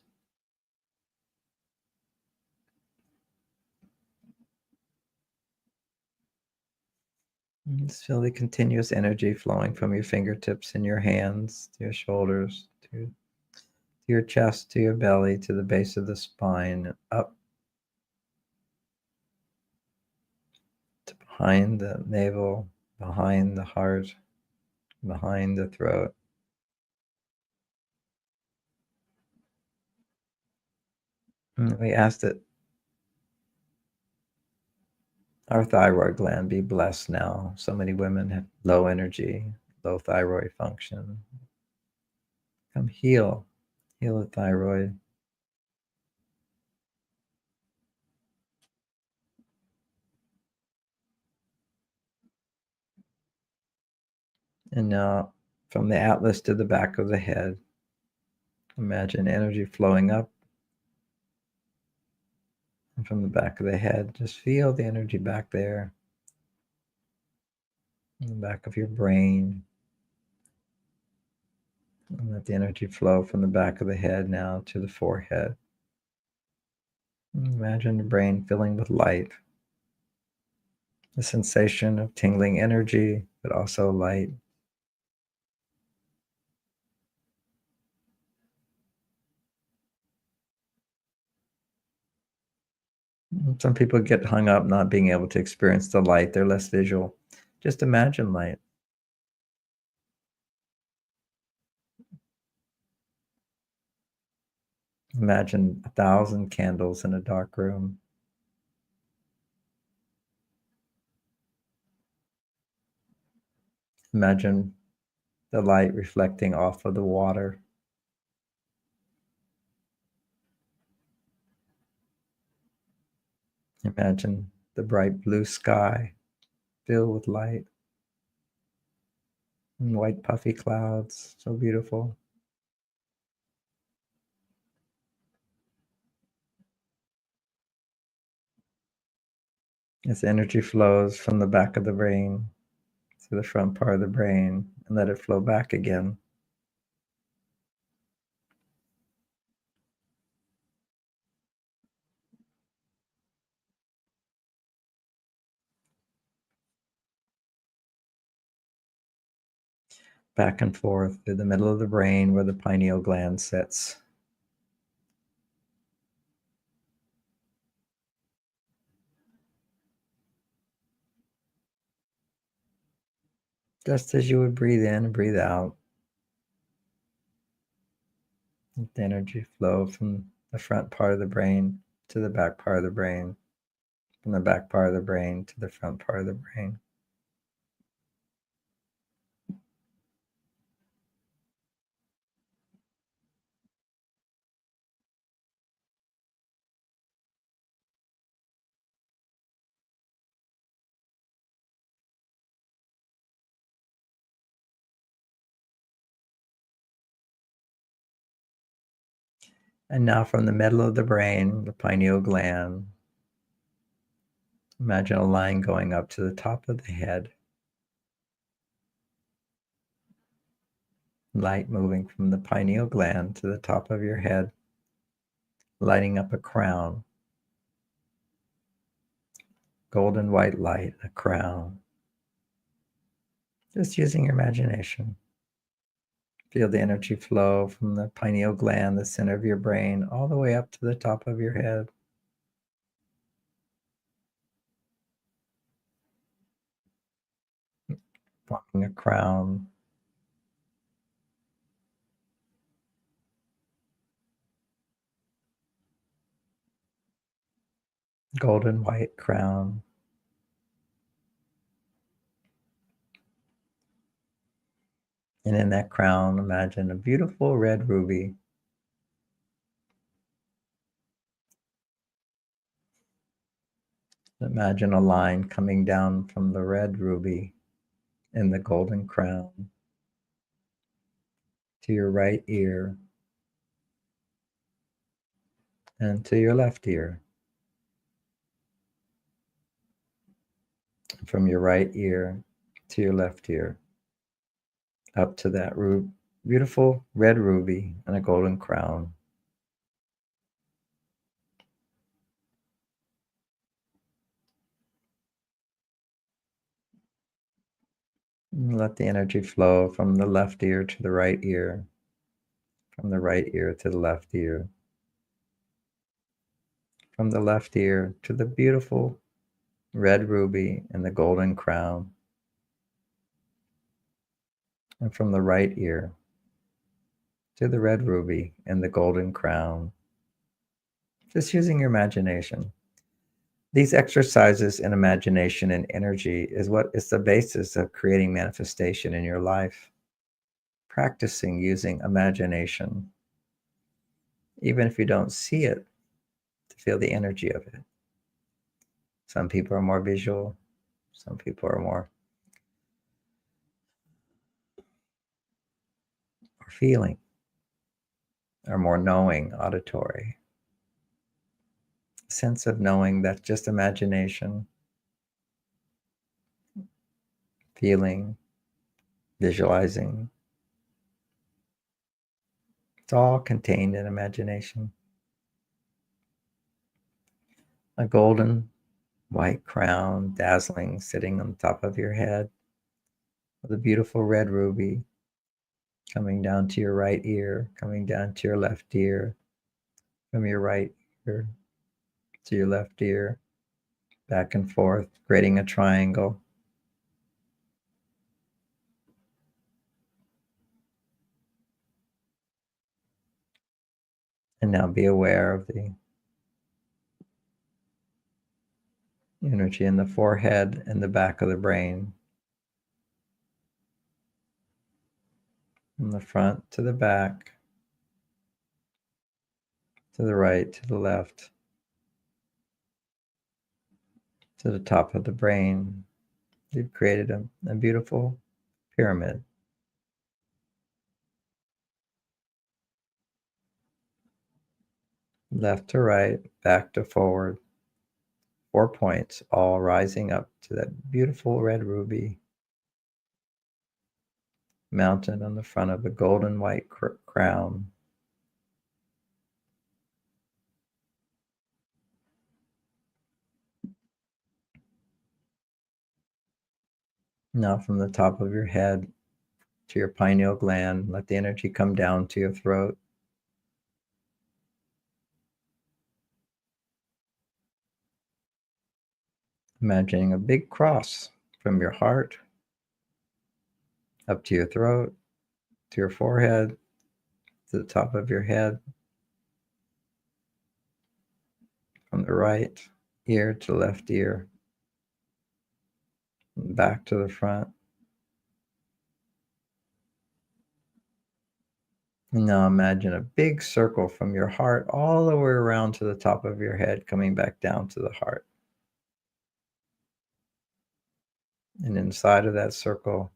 And just feel the continuous energy flowing from your fingertips and your hands to your shoulders, to your chest, to your belly, to the base of the spine, up to behind the navel, behind the heart, behind the throat. And we ask that our thyroid gland be blessed now. So many women have low energy, low thyroid function. Come heal the thyroid. And now from the atlas to the back of the head, imagine energy flowing up. And from the back of the head, just feel the energy back there, in the back of your brain. And let the energy flow from the back of the head now to the forehead. And imagine the brain filling with light, the sensation of tingling energy, but also light. Some people get hung up not being able to experience the light. They're less visual. Just imagine light. Imagine 1,000 candles in a dark room. Imagine the light reflecting off of the water. Imagine the bright blue sky filled with light and white puffy clouds, so beautiful. As energy flows from the back of the brain to the front part of the brain, and let it flow back again. Back and forth through the middle of the brain where the pineal gland sits. Just as you would breathe in and breathe out, let the energy flow from the front part of the brain to the back part of the brain, from the back part of the brain to the front part of the brain. And now from the middle of the brain, the pineal gland, imagine a line going up to the top of the head. Light moving from the pineal gland to the top of your head, lighting up a crown. Golden white light, a crown. Just using your imagination. Feel the energy flow from the pineal gland, the center of your brain, all the way up to the top of your head. Forming a crown. Golden white crown. And in that crown, imagine a beautiful red ruby. Imagine a line coming down from the red ruby in the golden crown to your right ear and to your left ear. From your right ear to your left ear, up to that beautiful red ruby and a golden crown. And let the energy flow from the left ear to the right ear, from the right ear to the left ear, from the left ear to the beautiful red ruby and the golden crown, and from the right ear to the red ruby and the golden crown. Just using your imagination. These exercises in imagination and energy is what is the basis of creating manifestation in your life. Practicing using imagination, even if you don't see it, to feel the energy of it. Some people are more visual, some people are more feeling, or more knowing, auditory. Sense of knowing, that's just imagination, feeling, visualizing. It's all contained in imagination. A golden white crown, dazzling, sitting on top of your head, with a beautiful red ruby coming down to your right ear, coming down to your left ear, from your right ear to your left ear, back and forth, creating a triangle. And now be aware of the energy in the forehead and the back of the brain. From the front to the back, to the right, to the left, to the top of the brain. You've created a beautiful pyramid. Left to right, back to forward. 4 points, all rising up to that beautiful red ruby mounted on the front of a golden white crown. Now from the top of your head to your pineal gland, let the energy come down to your throat. Imagining a big cross from your heart up to your throat, to your forehead, to the top of your head, from the right ear to the left ear, back to the front. And now imagine a big circle from your heart all the way around to the top of your head, coming back down to the heart. And inside of that circle,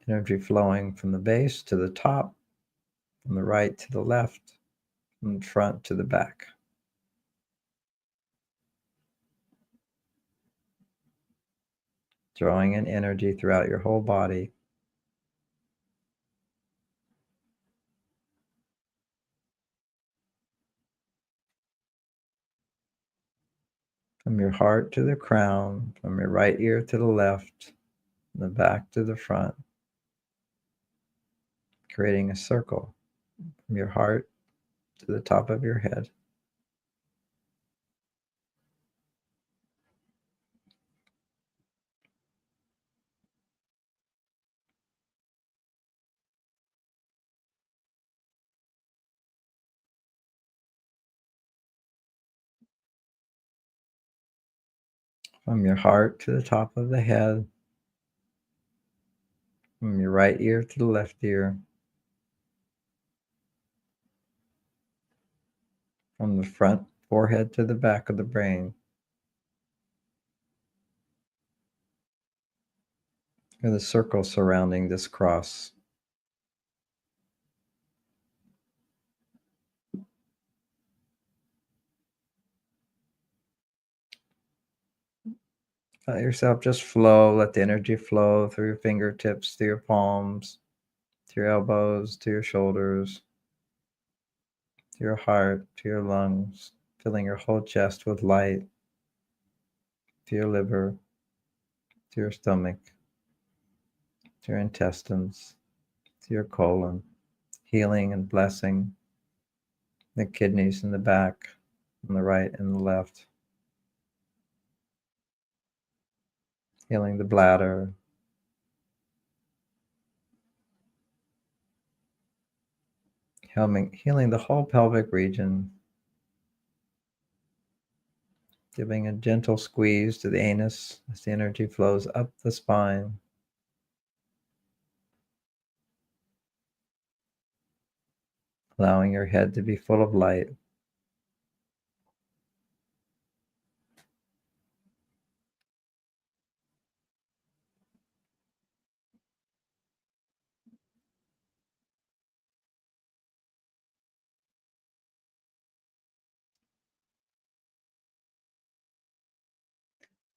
energy flowing from the base to the top, from the right to the left, from the front to the back. Drawing in energy throughout your whole body. From your heart to the crown, from your right ear to the left, from the back to the front, creating a circle from your heart to the top of your head. From your heart to the top of the head, from your right ear to the left ear, from the front forehead to the back of the brain. Or the circle surrounding this cross. Let yourself just flow. Let the energy flow through your fingertips, through your palms, to your elbows, to your shoulders, to your heart, to your lungs, filling your whole chest with light, to your liver, to your stomach, to your intestines, to your colon, healing and blessing the kidneys in the back, on the right and the left, healing the bladder, healing the whole pelvic region, giving a gentle squeeze to the anus as the energy flows up the spine, allowing your head to be full of light.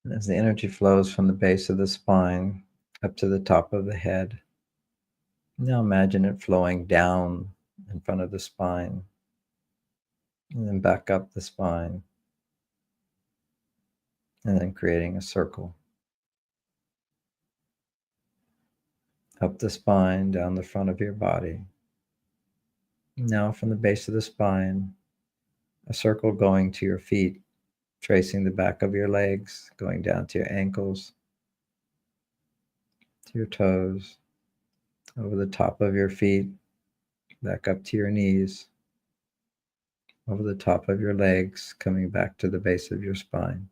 And as the energy flows from the base of the spine up to the top of the head, now imagine it flowing down in front of the spine and then back up the spine and then creating a circle. Up the spine, down the front of your body. Now from the base of the spine, a circle going to your feet, tracing the back of your legs, going down to your ankles, to your toes, over the top of your feet, back up to your knees, over the top of your legs, coming back to the base of your spine.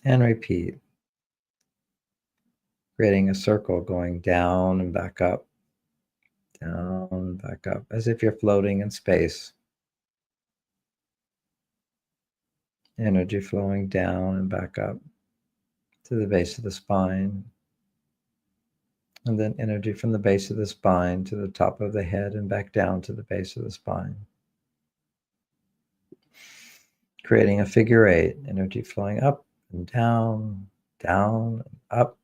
And repeat, creating a circle going down and back up, down and back up, as if you're floating in space. Energy flowing down and back up to the base of the spine. And then energy from the base of the spine to the top of the head and back down to the base of the spine. Creating a figure eight, energy flowing up and down, down, and up.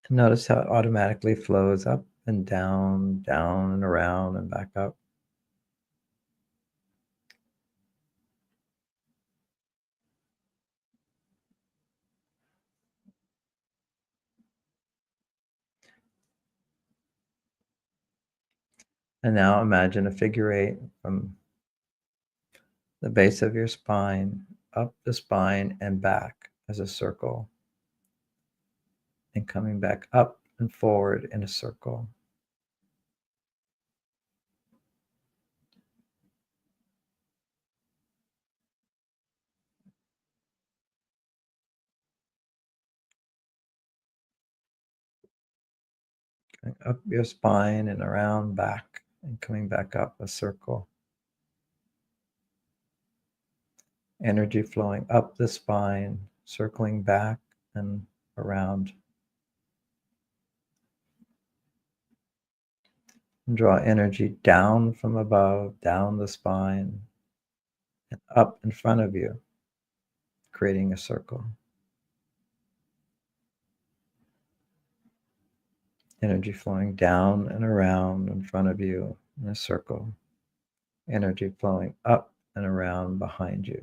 And notice how it automatically flows up and down, down and around and back up. And now imagine a figure eight from the base of your spine, up the spine and back as a circle, and coming back up and forward in a circle. Going up your spine and around back and coming back up a circle. Energy flowing up the spine, circling back and around. And draw energy down from above, down the spine, and up in front of you, creating a circle. Energy flowing down and around in front of you in a circle. Energy flowing up and around behind you.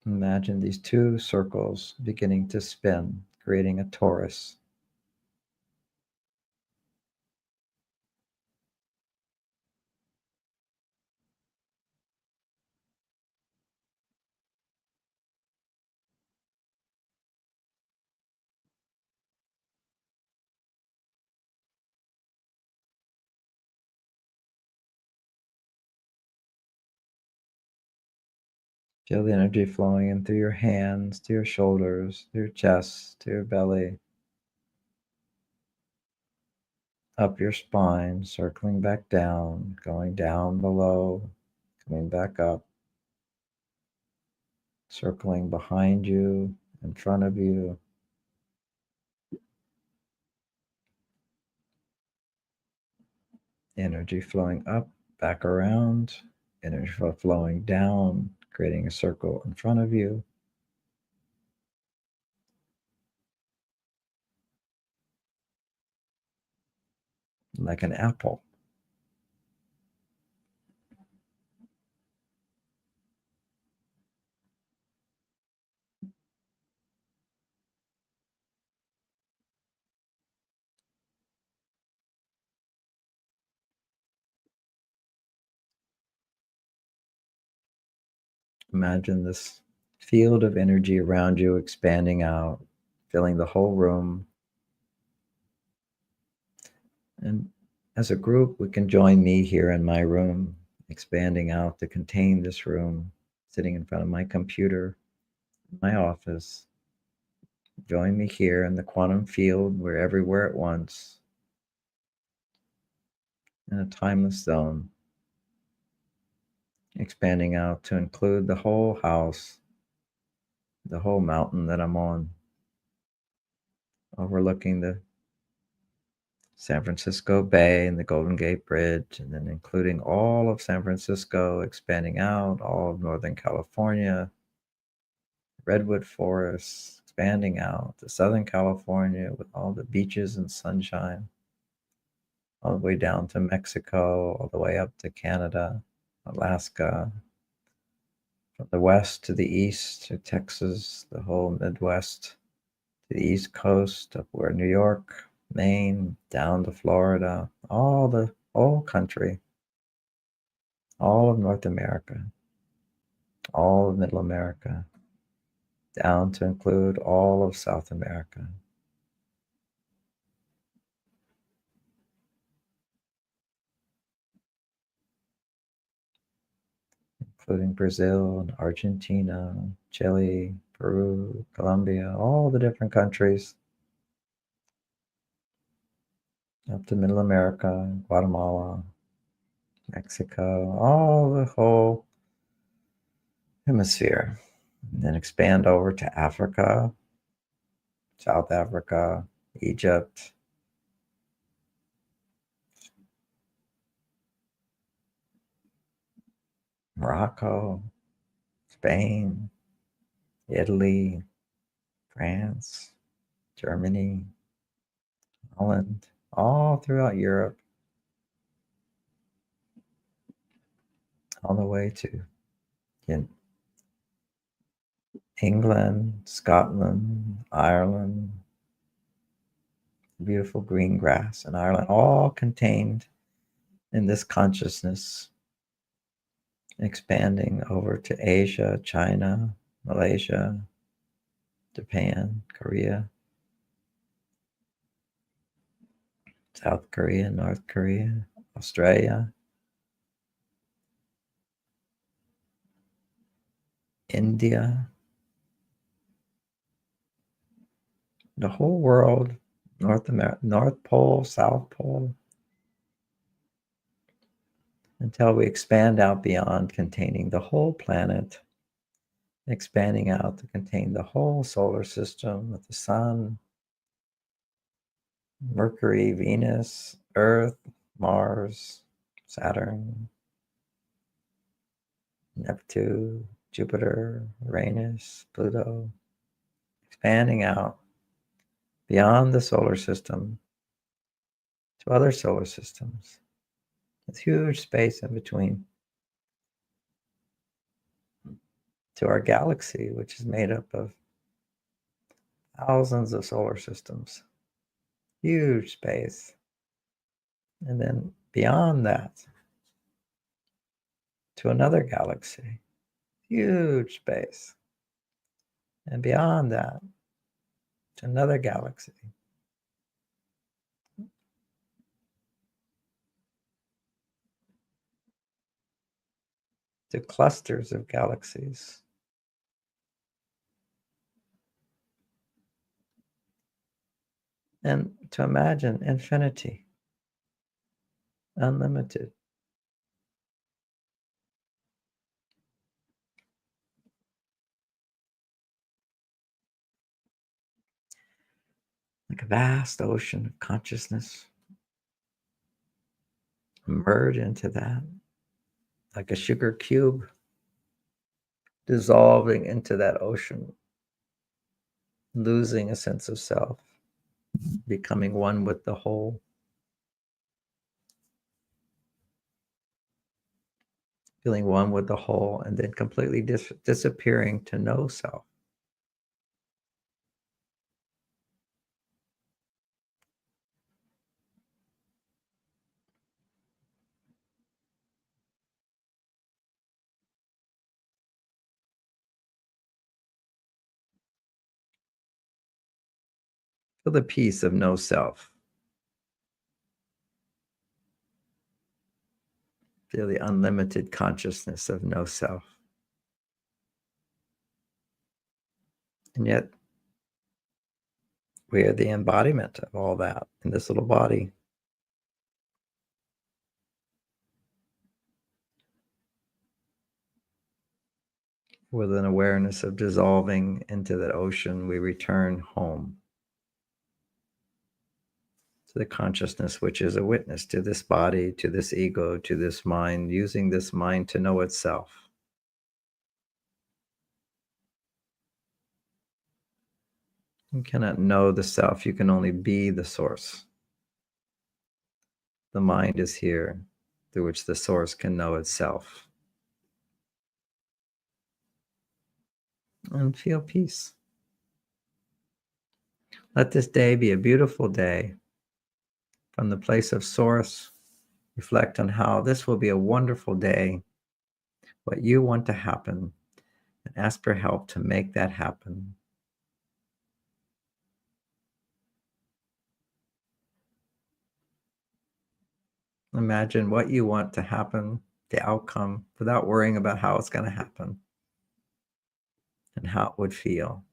Imagine these two circles beginning to spin, creating a torus. Feel the energy flowing in through your hands, to your shoulders, to your chest, to your belly, up your spine, circling back down, going down below, coming back up, circling behind you, in front of you. Energy flowing up, back around, energy flowing down, creating a circle in front of you. Like an apple. Imagine this field of energy around you expanding out, filling the whole room. And as a group, we can join me here in my room, expanding out to contain this room, sitting in front of my computer, my office. Join me here in the quantum field. We're everywhere at once, in a timeless zone, expanding out to include the whole house, the whole mountain that I'm on, overlooking the San Francisco Bay and the Golden Gate Bridge, and then including all of San Francisco, expanding out, all of Northern California, redwood forests, expanding out to Southern California with all the beaches and sunshine, all the way down to Mexico, all the way up to Canada, Alaska, from the west to the east to Texas, the whole Midwest, to the East Coast, up where New York, Maine, down to Florida, all the whole country, all of North America, all of Middle America, down to include all of South America, including Brazil and Argentina, Chile, Peru, Colombia, all the different countries, up to Middle America, Guatemala, Mexico, all the whole hemisphere. And then expand over to Africa, South Africa, Egypt, Morocco, Spain, Italy, France, Germany, Holland, all throughout Europe, all the way to in England, Scotland, Ireland, beautiful green grass in Ireland, all contained in this consciousness, expanding over to Asia, China, Malaysia, Japan, Korea, South Korea, North Korea, Australia, India, the whole world, North America, North Pole, South Pole, until we expand out beyond containing the whole planet, expanding out to contain the whole solar system with the sun, Mercury, Venus, Earth, Mars, Saturn, Neptune, Jupiter, Uranus, Pluto, expanding out beyond the solar system to other solar systems. With huge space in between, to our galaxy, which is made up of thousands of solar systems. Huge space. And then beyond that, to another galaxy. Huge space. And beyond that, to another galaxy. To clusters of galaxies. And to imagine infinity, unlimited. Like a vast ocean of consciousness. Merge into that. Like a sugar cube dissolving into that ocean. Losing a sense of self. Becoming one with the whole. Feeling one with the whole, and then completely disappearing to no self. Feel the peace of no self. Feel the unlimited consciousness of no self. And yet, we are the embodiment of all that in this little body. With an awareness of dissolving into that ocean, we return home to the consciousness which is a witness to this body, to this ego, to this mind, using this mind to know itself. You cannot know the self, you can only be the source. The mind is here, through which the source can know itself. And feel peace. Let this day be a beautiful day. From the place of source, reflect on how this will be a wonderful day, what you want to happen, and ask for help to make that happen. Imagine what you want to happen, the outcome, without worrying about how it's going to happen and how it would feel.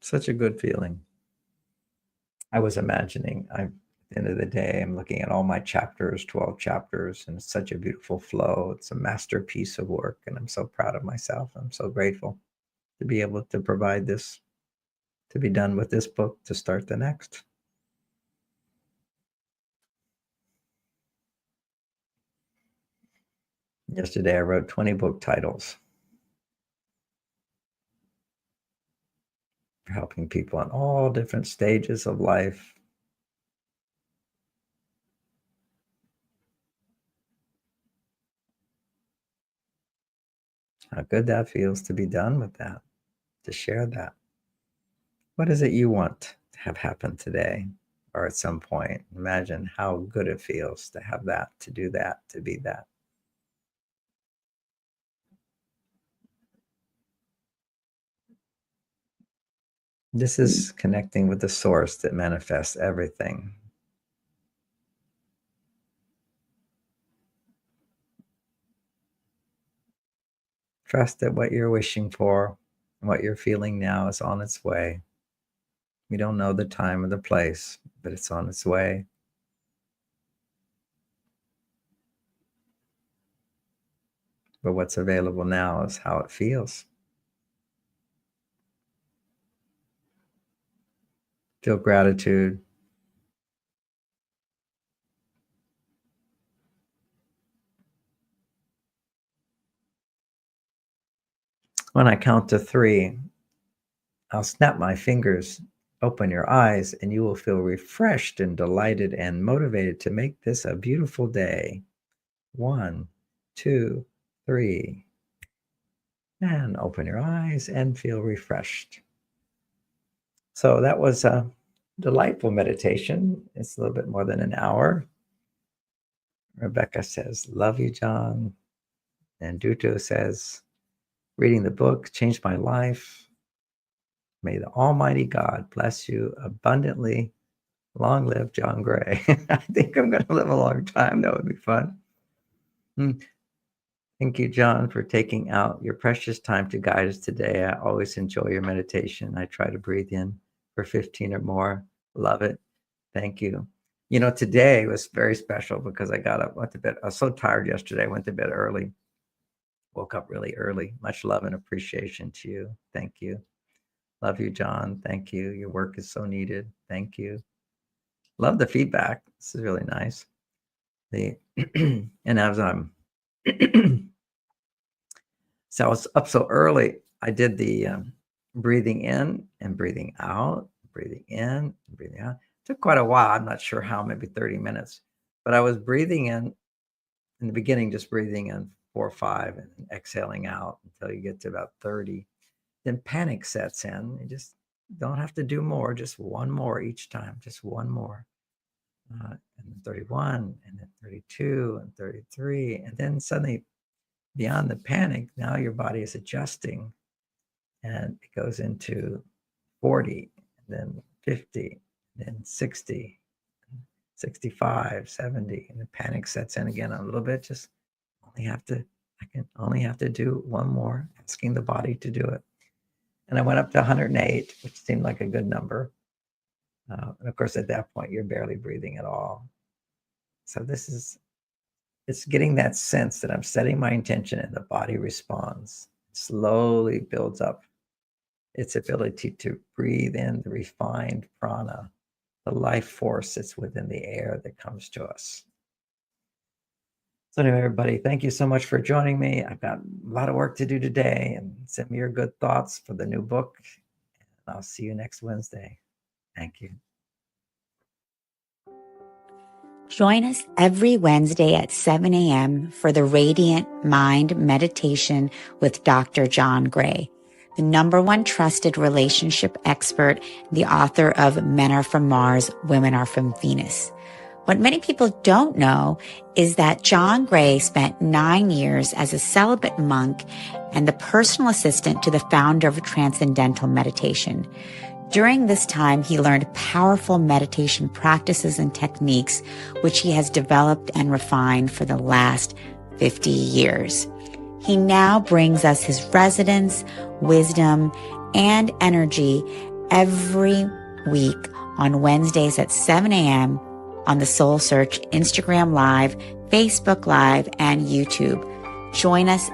Such a good feeling. I was imagining, at the end of the day, I'm looking at all my chapters, 12 chapters, and it's such a beautiful flow. It's a masterpiece of work, and I'm so proud of myself. I'm so grateful to be able to provide this, to be done with this book, to start the next. Yesterday, I wrote 20 book titles for helping people on all different stages of life. How good that feels to be done with that, to share that. What is it you want to have happen today or at some point? Imagine how good it feels to have that, to do that, to be that. This is connecting with the source that manifests everything. Trust that what you're wishing for and what you're feeling now is on its way. We don't know the time or the place, but it's on its way. But what's available now is how it feels. Feel gratitude. When I count to 3, I'll snap my fingers, open your eyes, and you will feel refreshed and delighted and motivated to make this a beautiful day. 1, 2, 3. And open your eyes and feel refreshed. So that was a delightful meditation. It's a little bit more than an hour. Rebecca says, love you, John. And Duto says, reading the book changed my life. May the Almighty God bless you abundantly. Long live John Gray. I think I'm going to live a long time. That would be fun. Thank you, John, for taking out your precious time to guide us today. I always enjoy your meditation. I try to breathe in for 15 or more. Love it. Thank you. You know, today was very special because I got up, went to bed. I was so tired yesterday. I went to bed early. Woke up really early. Much love and appreciation to you. Thank you. Love you, John. Thank you. Your work is so needed. Thank you. Love the feedback. This is really nice. And as I'm so I was up so early, I did the breathing in and breathing out, breathing in and breathing out. It took quite a while. I'm not sure how, maybe 30 minutes. But I was breathing in the beginning, just breathing in 4 or 5 and exhaling out until you get to about 30. Then panic sets in. You just don't have to do more, just one more each time, just one more. And then 31, and then 32, and 33. And then suddenly, beyond the panic, now your body is adjusting. And it goes into 40, and then 50, and then 60, 65, 70. And the panic sets in again a little bit. Just I can only have to do one more, asking the body to do it. And I went up to 108, which seemed like a good number. And of course, at that point, you're barely breathing at all. So it's getting that sense that I'm setting my intention and the body responds. It slowly builds up its ability to breathe in the refined prana, the life force that's within the air that comes to us. So anyway, everybody, thank you so much for joining me. I've got a lot of work to do today, and send me your good thoughts for the new book. And I'll see you next Wednesday. Thank you. Join us every Wednesday at 7 a.m. for the Radiant Mind Meditation with Dr. John Gray, the #1 trusted relationship expert, the author of Men Are From Mars, Women Are From Venus. What many people don't know is that John Gray spent 9 years as a celibate monk and the personal assistant to the founder of Transcendental Meditation. During this time, he learned powerful meditation practices and techniques, which he has developed and refined for the last 50 years. He now brings us his resonance, wisdom, and energy every week on Wednesdays at 7 a.m. on the Soul Search Instagram Live, Facebook Live, and YouTube. Join us